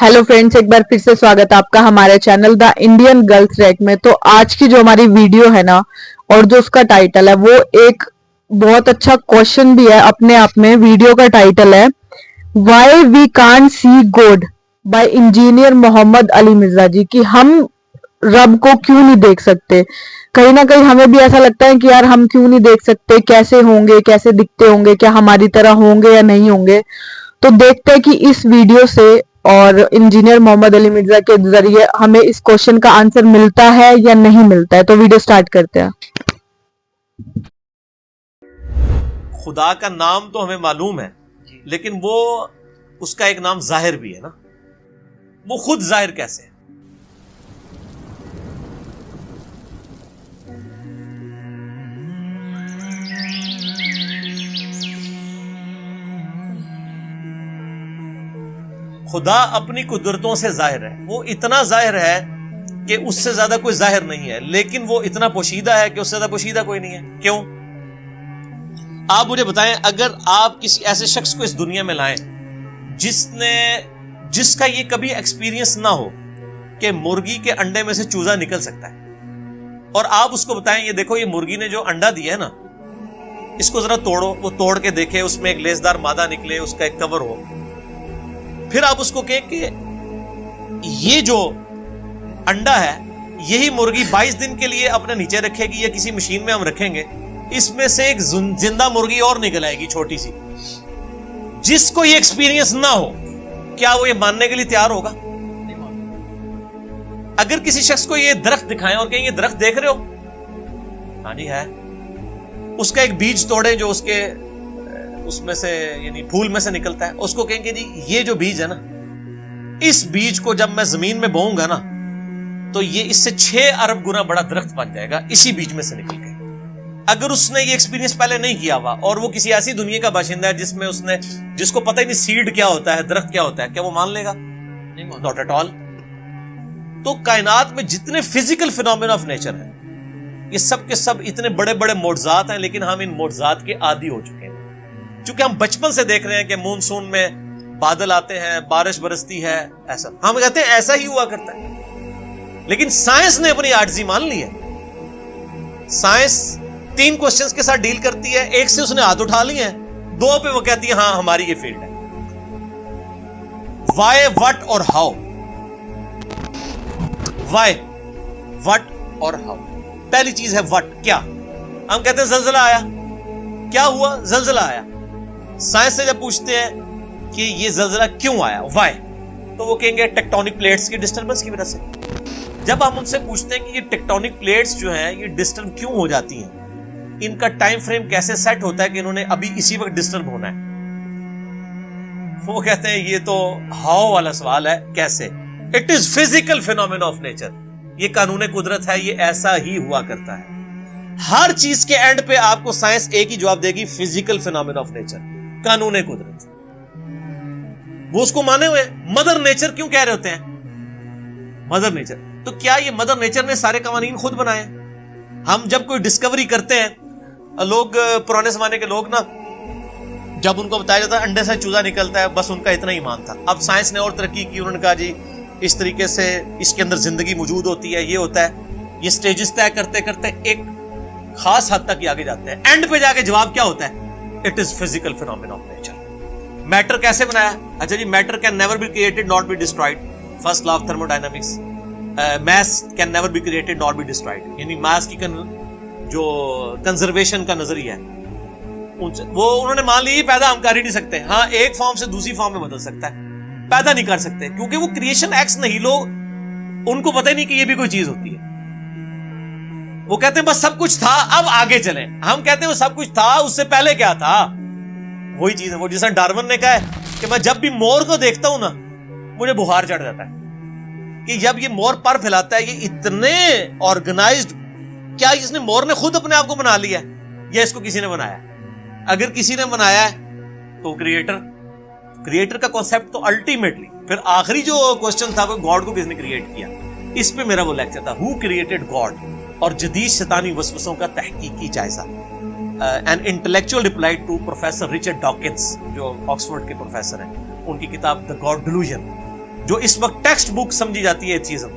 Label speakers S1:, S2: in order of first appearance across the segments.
S1: Hello friends, एक बार फिर से स्वागत है आपका हमारे channel the Indian girls rack में। तो आज की जो हमारी वीडियो है ना, और जो उसका टाइटल है वो एक बहुत अच्छा क्वेश्चन भी है अपने आप में। वीडियो का टाइटल है why we can't see God by engineer Mohammed Ali Mirza ji, कि हम रब को क्यों नहीं देख सकते। कहीं ना कहीं हमें भी ऐसा लगता है कि यार हम क्यों नहीं देख सकते, कैसे होंगे, कैसे दिखते होंगे, क्या हमारी तरह होंगे या नहीं होंगे। तो देखते हैं कि इस वीडियो से और इंजीनियर मोहम्मद अली मिर्जा के जरिए हमें इस क्वेश्चन का आंसर मिलता है या नहीं मिलता है। तो वीडियो स्टार्ट करते हैं।
S2: खुदा का नाम तो हमें मालूम है, लेकिन वो उसका एक नाम जाहिर भी है ना। वो खुद जाहिर कैसे है? खुदा अपनी कुदरतों से जाहिर है। वो इतना जाहिर है कि उससे ज्यादा कोई जाहिर नहीं है, लेकिन वो इतना पोशीदा है कि उससे ज्यादा पोशीदा कोई नहीं है। क्यों? आप मुझे बताएं, अगर आप किसी ऐसे शख्स को इस दुनिया में लाएं जिसका ये कभी एक्सपीरियंस ना हो कि मुर्गी के अंडे में से चूजा निकल सकता है, और आप उसको बताएं ये देखो, ये मुर्गी ने जो अंडा दिया है ना, इसको जरा तोड़ो, वो तोड़ के देखे, उसमें एक लेसदार मादा निकले, उसका एक कवर हो, फिर आप उसको कहें कि ये जो अंडा है यही मुर्गी 22 दिन के लिए अपने नीचे रखेगी या किसी मशीन में हम रखेंगे, इसमें से एक जिंदा मुर्गी और निकल आएगी छोटी सी। जिसको ये एक्सपीरियंस ना हो, क्या वो ये मानने के लिए तैयार होगा? अगर किसी शख्स को ये दरख्त दिखाएं और कहें ये दरख्त देख रहे हो, हाँ जी है, उसका एक बीज तोड़े जो उसमें से यानी फूल में से निकलता है, उसको कहेंगे जी ये जो बीज है ना, इस बीज को जब मैं जमीन में बोऊंगा ना तो ये इससे 6 अरब गुना बड़ा दरख्त बन जाएगा इसी बीज में से निकल के। अगर उसने ये एक्सपीरियंस पहले नहीं किया हुआ और वो किसी ऐसी दुनिया का बाशिंदा है जिसको पता ही नहीं सीड क्या होता है, दरख्त क्या होता है, क्या वो मान लेगा? Not at all. तो कायनात में जितने फिजिकल फिनोमेना ऑफ नेचर है, ये सब के सब इतने बड़े बड़े मोर्जात हैं, लेकिन हम इन मोर्जात के आदी हो चुके हैं। क्योंकि हम बचपन से देख रहे हैं कि मानसून में बादल आते हैं, बारिश बरसती है, ऐसा हम कहते हैं ऐसा ही हुआ करता है। लेकिन साइंस ने अपनी आजिज़ी मान ली है। साइंस 3 क्वेश्चंस के साथ डील करती है, एक से उसने हाथ उठा लिए हैं, 2 पे वो कहती है हाँ हमारी ये फील्ड है। वाई, व्हाट और हाउ। वाई, व्हाट और हाउ। पहली चीज है व्हाट, क्या। हम कहते हैं जलजला आया, क्या हुआ? जलजला आया। साइंस से जब पूछते हैं कि ये जलजला क्यों आया, वाई, तो वो कहेंगे टेक्टोनिक प्लेट्स की डिस्टर्बेंस की वजह से। जब हम उनसे पूछते हैं कि ये टेक्टोनिक प्लेट्स जो हैं ये डिस्टर्ब क्यों हो जाती हैं, इनका टाइम फ्रेम कैसे सेट होता है कि इन्होंने अभी इसी वक्त डिस्टर्ब होना है, वो कहते हैं ये तो हाउ वाला सवाल है, कैसे। It is physical phenomena of nature, ये कानून कुदरत है, ये ऐसा ही हुआ करता है। हर चीज के एंड पे आपको साइंस एक ही जवाब देगी, फिजिकल फिनोमेना ऑफ नेचर, कानून कुदरत। वो उसको माने हुए। मदर नेचर क्यों कह रहे होते हैं? मदर नेचर, तो क्या ये मदर नेचर ने सारे कानून खुद बनाए? हम जब कोई डिस्कवरी करते हैं, लोग पुराने जमाने के लोग ना, जब उनको बताया जाता है अंडे से चूजा निकलता है, बस उनका इतना ही मान था। अब साइंस ने और तरक्की की, उन्होंने कहा जी इस तरीके से इसके अंदर जिंदगी मौजूद होती है, ये होता है। ये स्टेजेस तय करते करते एक खास हद तक ही आगे जाते हैं। एंड पे जाके जवाब क्या होता है? It is physical phenomena of nature. Matter कैसे बनाया? अच्छा जी, matter can never be created not be destroyed, first law of thermodynamics. Mass can never be created not be destroyed, यानी मास की जो कंजर्वेशन का नजरिया है वो उन्होंने मान ली, पैदा हम कर ही नहीं सकते। हाँ, एक फॉर्म से दूसरी फॉर्म में बदल सकता है, पैदा नहीं कर सकते, क्योंकि वो क्रिएशन एक्स नहीं, लोग उनको पता ही नहीं कि ये भी कोई चीज होती है। वो कहते हैं बस सब कुछ था, अब आगे चलें। हम कहते हैं वो सब कुछ था, उससे पहले क्या था? वही चीज है। वो जिसने डार्विन ने कहा है कि मैं जब भी मोर को देखता हूं ना मुझे बुखार चढ़ जाता है, कि जब ये मोर पर फैलाता है, ये इतने ऑर्गेनाइज्ड, क्या इसने मोर ने खुद अपने आप को बना लिया या इसको किसी ने बनाया? अगर किसी ने बनाया है तो क्रिएटर का कॉन्सेप्ट तो अल्टीमेटली, फिर आखिरी जो क्वेश्चन था वो गॉड को किसने क्रिएट किया, इस पे मेरा वो लेक्चर था, हु क्रिएटेड गॉड, और जदीद शैतानी वसवसों का तहकीकी जायजा। An intellectual reply to professor Richard Dawkins, जो ऑक्सफोर्ड के प्रोफेसर हैं, उनकी किताब द गॉड डिल्यूजन, जो इस वक्त टेक्स्ट बुक समझी जाती है एथिज्म,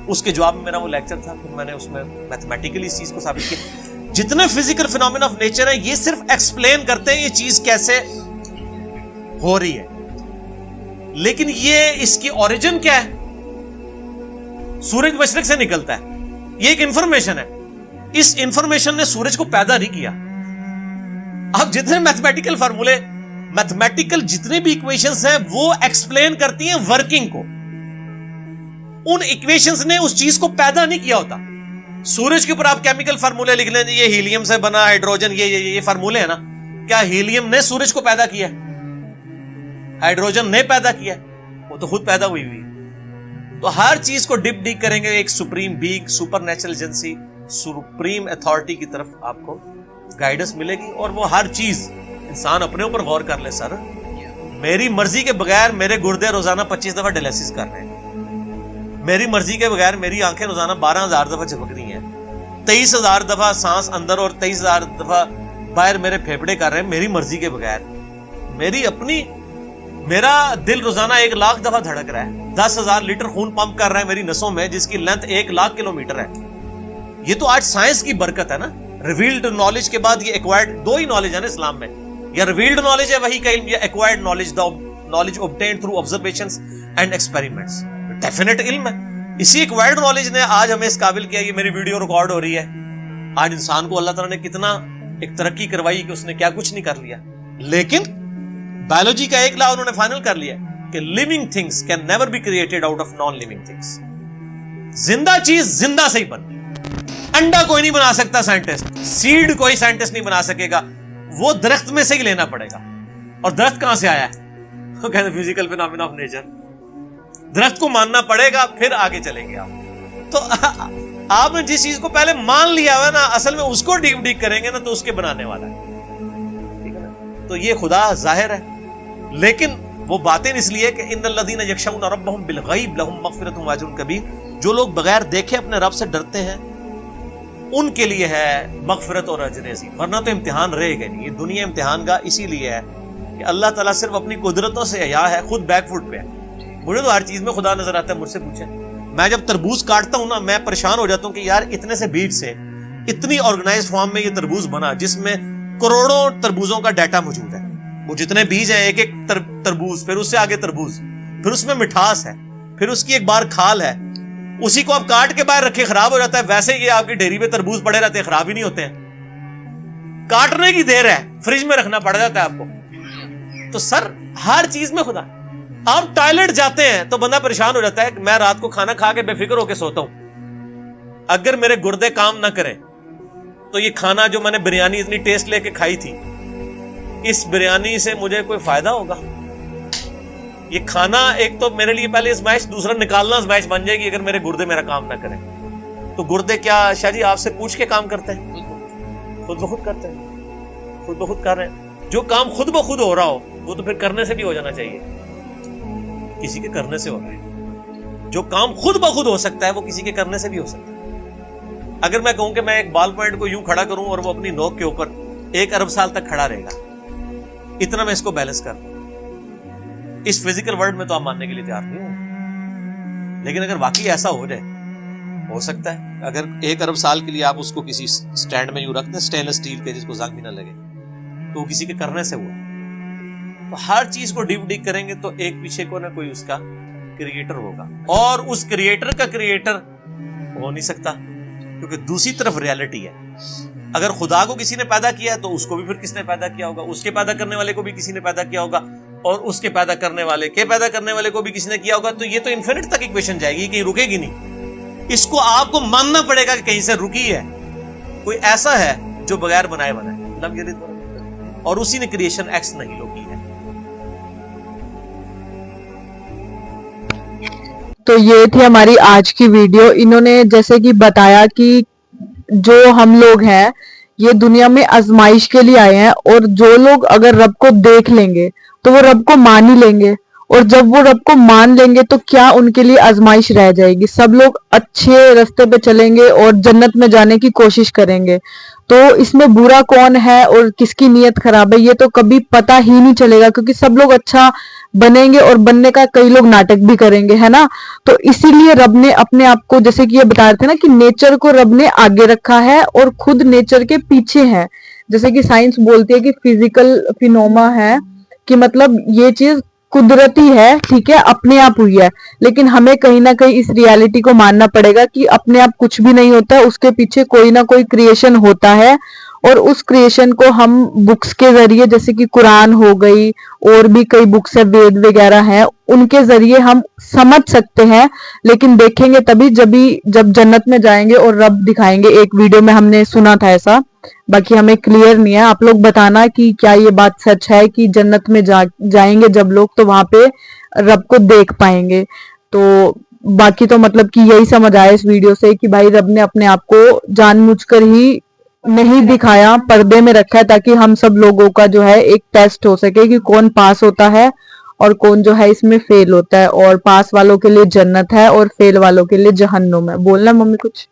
S2: उसके जवाब में मेरा वो लेक्चर था। फिर मैंने उसमें मैथमेटिकली इस चीज को साबित किया। जितने फिजिकल फिनोमेना ऑफ नेचर है ये सिर्फ एक्सप्लेन करते हैं ये चीज कैसे हो रही है, लेकिन ये इसकी ओरिजिन क्या है? सूरज मशरिक से निकलता है, ये एक इंफॉर्मेशन है। इस इंफॉर्मेशन ने सूरज को पैदा नहीं किया। अब जितने मैथमेटिकल फार्मूले, मैथमेटिकल जितने भी इक्वेशंस हैं वो एक्सप्लेन करती हैं वर्किंग को। उन इक्वेशंस ने उस चीज को पैदा नहीं किया होता। सूरज के ऊपर आप केमिकल फार्मूले लिख लें, ये हीलियम से बना, हाइड्रोजन, ये फार्मूले है ना। क्या हीलियम ने सूरज को पैदा किया? हाइड्रोजन ने पैदा किया? वो तो खुद पैदा हुई हुई। तो हर चीज को डिप डीक करेंगे एक supreme being, super natural agency, supreme authority की तरफ आपको गाइडेंस मिलेगी। और वो हर चीज इंसान अपने ऊपर गौर कर ले। सर मेरी मर्जी के बगैर मेरे गुर्दे रोजाना 25 दफा डायलिसिस कर रहे हैं, मेरी मर्जी के बगैर मेरी आंखें रोजाना 12,000 दफा झपक रही हैं, 23,000 दफा सांस अंदर और 23,000 दफा बाहर मेरे फेफड़े कर रहे हैं मेरी मर्जी के बगैर। मेरी अपनी, मेरा दिल रोजाना 1 लाख दफा धड़क रहा है, 10,000 लीटर खून पंप कर रहा है मेरी नसों में, जिसकी लेंथ 1 लाख किलोमीटर है। ये तो आज साइंस की बरकत है ना। रिवील्ड नॉलेज के बाद ये एक्वायर्ड, दो ही नॉलेज है ना इस्लाम में, या रिवील्ड नॉलेज है वही का इल्म, या acquired knowledge, the knowledge obtained through observations and experiments. Definite इल्म है। इसी एक्वायर्ड नॉलेज ने आज हमें इस काबिल किया। ये मेरी वीडियो रिकॉर्ड हो रही है। आज इंसान को अल्लाह ताला ने कितना एक तरक्की करवाई कि उसने क्या कुछ नहीं कर लिया। लेकिन बायोलॉजी का एक लॉ उन्होंने फाइनल कर लिया कि living things can never be created out of non living things. जिंदा चीज जिंदा से ही बन। अंडा कोई नहीं बना सकता साइंटिस्ट, सीड कोई साइंटिस्ट नहीं बना सकेगा, वो दरख्त में से ही लेना पड़ेगा। और दरख्त कहां से आया है? वो कहते हैं फिजिकल फिनोमेना ऑफ नेचर। दरख्त को मानना पड़ेगा, फिर आगे चलेंगे आप। तो आपने जिस चीज को पहले मान लिया हुआ ना, असल में उसको डीप डीप करेंगे ना तो उसके बनाने वाला है, ठीक है ना। तो ये खुदा जाहिर है, लेकिन वो बातें इसलिए कि इन्नल लज़ीना यख्शौना रब्बहुम बिल गैब लहुम मग़फ़िरतुन व अज्रुन कबीर। जो लोग बगैर देखे अपने रब से डरते हैं उनके लिए है मग़फ़िरत और अजर अज़ीम। वरना तो इम्तिहान रहेगा नहीं। ये दुनिया इम्तिहान का इसीलिए है कि अल्लाह ताला सिर्फ अपनी कुदरतों से हया है, खुद बैकफुट पे है। मुझे तो हर चीज में खुदा नजर आता है। मुझसे पूछे, मैं जब तरबूज काटता हूं ना, मैं परेशान हो जाता हूं कि यार इतने से बीज से इतनी ऑर्गेनाइज फॉर्म में ये तरबूज बना, जिसमें करोड़ों तरबूजों का डाटा मौजूद है। वो जितने बीज हैं, एक एक तरबूज, फिर उससे आगे तरबूज, फिर उसमें मिठास है, फिर उसकी एक बार खाल है, उसी को आप काट के बाहर रखे खराब हो जाता है। वैसे ये आपकी डेयरी पे तरबूज पड़े रहते हैं, खराब ही नहीं होते हैं। काटने की देर है, फ्रिज में रखना पड़ जाता है आपको। तो सर हर चीज में खुदा। आप टॉयलेट जाते हैं तो बंदा परेशान हो जाता है। मैं रात को खाना खा के बेफिक्र होकर सोता हूं, अगर मेरे गुर्दे काम ना करें तो ये खाना जो मैंने बिरयानी इतनी टेस्ट लेके खाई थी, इस बिरयानी से मुझे कोई फायदा होगा? ये खाना एक तो मेरे लिए पहले आजमाइश, दूसरा निकालना आजमाइश बन जाएगी अगर मेरे गुर्दे मेरा काम ना करें। तो गुर्दे क्या शाह जी आपसे पूछ के काम करते हैं? खुद ब खुद करते हैं, खुद ब खुद कर रहे हैं। जो काम खुद ब खुद हो रहा हो वो तो फिर करने से भी हो जाना चाहिए। किसी के करने से हो रहा है। जो काम खुद ब खुद हो सकता है वो किसी के करने से भी हो सकता है। अगर मैं कहूं कि मैं एक बाल पॉइंट को यूं खड़ा करूं और वो अपनी नोक के ऊपर 1 अरब साल तक खड़ा रहेगा, इतना मैं इसको बैलेंस कर, इस फिजिकल वर्ल्ड में तो आप मानने के लिए तैयार नहीं हो। लेकिन अगर वाकई ऐसा हो जाए, हो सकता है अगर 1 अरब साल के लिए आप उसको किसी स्टैंड में यूं रखते हैं स्टेनलेस स्टील के, जिसको जंग भी ना लगे, तो वो किसी के करने से हुआ। तो हर चीज को डीप डीप करेंगे तो एक पीछे को ना कोई उसका क्रिएटर होगा, और उस क्रिएटर का क्रिएटर हो नहीं सकता क्योंकि दूसरी तरफ रियलिटी है। अगर खुदा को किसी ने पैदा किया है तो उसको भी फिर किसने पैदा किया होगा, उसके पैदा करने वाले को भी किसी ने पैदा किया होगा, और उसके पैदा करने वाले के पैदा करने वाले को भी किसी ने किया होगा। तो ये तो इन्फिनिट तक इक्वेशन जाएगी, कहीं रुकेगी नहीं। इसको आपको मानना पड़ेगा कि कहीं से रुकी है, कोई ऐसा है जो बगैर बनाए बना है, और उसी ने क्रिएशन एक्स नहीं लो की है।
S1: तो ये थी हमारी आज की वीडियो। इन्होंने जैसे कि बताया कि जो हम लोग हैं ये दुनिया में आजमाइश के लिए आए हैं, और जो लोग अगर रब को देख लेंगे तो वो रब को मान ही लेंगे, और जब वो रब को मान लेंगे तो क्या उनके लिए आजमाइश रह जाएगी। सब लोग अच्छे रास्ते पे चलेंगे और जन्नत में जाने की कोशिश करेंगे। तो इसमें बुरा कौन है और किसकी नीयत खराब है ये तो कभी पता ही नहीं चलेगा, क्योंकि सब लोग अच्छा बनेंगे और बनने का कई लोग नाटक भी करेंगे, है ना। तो इसीलिए रब ने अपने आप को, जैसे कि ये बता रहे थे ना कि नेचर को रब ने आगे रखा है और खुद नेचर के पीछे है। जैसे कि साइंस बोलती है कि फिजिकल फिनोमा है, कि मतलब ये चीज कुदरती है, ठीक है, अपने आप हुई है, लेकिन हमें कहीं ना कहीं इस रियलिटी को मानना पड़ेगा कि अपने आप कुछ भी नहीं होता है, उसके पीछे कोई ना कोई क्रिएशन होता है। और उस क्रिएशन को हम बुक्स के जरिए, जैसे कि कुरान हो गई और भी कई बुक्स है, वेद वगैरह हैं, उनके जरिए हम समझ सकते हैं। लेकिन देखेंगे तभी जब जन्नत में जाएंगे और रब दिखाएंगे। एक वीडियो में हमने सुना था ऐसा, बाकी हमें क्लियर नहीं है। आप लोग बताना कि क्या ये बात सच है कि जन्नत में जाएंगे जब लोग तो वहां पे रब को देख पाएंगे। तो बाकी तो मतलब कि यही समझ आया इस वीडियो से कि भाई रब ने अपने आप को जानबूझकर ही नहीं दिखाया, पर्दे में रखा है, ताकि हम सब लोगों का जो है एक टेस्ट हो सके कि कौन पास होता है और कौन जो है इसमें फेल होता है। और पास वालों के लिए जन्नत है और फेल वालों के लिए जहन्नुम है। बोलना मम्मी कुछ।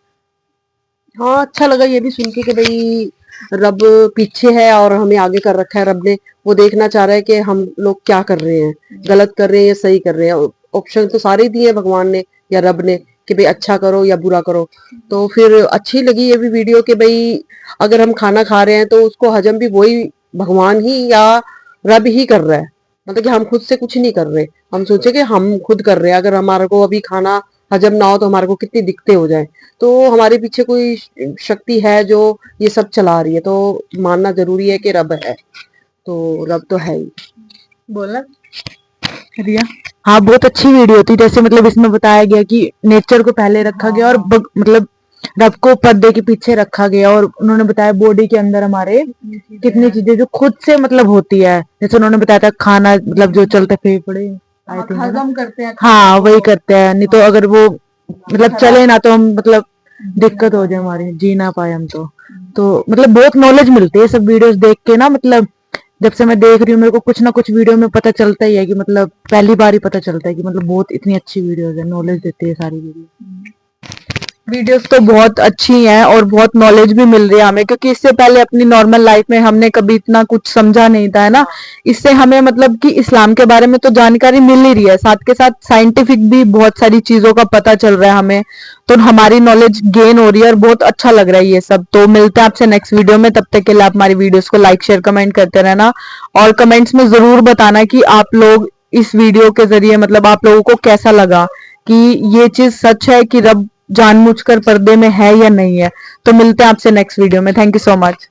S3: हाँ, अच्छा लगा ये भी सुन के कि भाई रब पीछे है और हमें आगे कर रखा है रब ने। वो देखना चाह रहा है कि हम लोग क्या कर रहे हैं, गलत कर रहे हैं या सही कर रहे हैं। ऑप्शन तो सारे ही दिए हैं भगवान ने या रब ने कि भाई अच्छा करो या बुरा करो। तो फिर अच्छी लगी ये भी वीडियो कि भाई अगर हम खाना खा रहे हैं तो उसको हजम भी वही भगवान ही या रब ही कर रहा है। मतलब कि हम खुद से कुछ नहीं कर रहे। हम सोचे कि हम खुद कर रहे हैं, अगर हमारे को अभी खाना हजम ना हो तो हमारे को कितनी दिक्कतें हो जाए। तो हमारे पीछे कोई शक्ति है जो ये सब चला रही है, तो मानना जरूरी है कि रब है। तो रब तो है ही।
S1: बोलना रिया। हाँ, बहुत अच्छी वीडियो थी। जैसे मतलब इसमें बताया गया कि नेचर को पहले रखा गया और मतलब रब को पर्दे के पीछे रखा गया। और उन्होंने बताया बॉडी के अंदर हमारे कितनी चीजें जो खुद से मतलब होती है। जैसे उन्होंने बताया था खाना, मतलब जो चलते फेफड़े
S3: हजम करते हैं।
S1: हाँ वही करते हैं, नहीं तो अगर वो मतलब चले ना तो हम मतलब दिक्कत हो जाए, हमारी जी ना पाए हम तो मतलब बहुत नॉलेज मिलती है सब वीडियोस देख के ना। मतलब जब से मैं देख रही हूँ मेरे को कुछ ना कुछ वीडियो में पता चलता ही है कि मतलब पहली बार ही पता चलता है कि मतलब बहुत इतनी अच्छी वीडियोस है, नॉलेज देती है सारी वीडियोस तो बहुत अच्छी हैं और बहुत नॉलेज भी मिल रही है हमें, क्योंकि इससे पहले अपनी नॉर्मल लाइफ में हमने कभी इतना कुछ समझा नहीं था, है ना। इससे हमें मतलब कि इस्लाम के बारे में तो जानकारी मिल ही रही है, साथ के साथ साइंटिफिक भी बहुत सारी चीजों का पता चल रहा है हमें। तो हमारी नॉलेज गेन हो रही है और बहुत अच्छा लग रहा है ये सब। तो मिलते हैं आपसे नेक्स्ट वीडियो में, तब तक के लिए आप हमारी वीडियोस को लाइक शेयर कमेंट करते रहना और कमेंट्स में जरूर बताना कि आप लोग इस वीडियो के जरिए मतलब आप लोगों को कैसा लगा, कि ये चीज सच है कि रब जानबूझकर पर्दे में है या नहीं है। तो मिलते हैं आपसे नेक्स्ट वीडियो में। Thank you so much.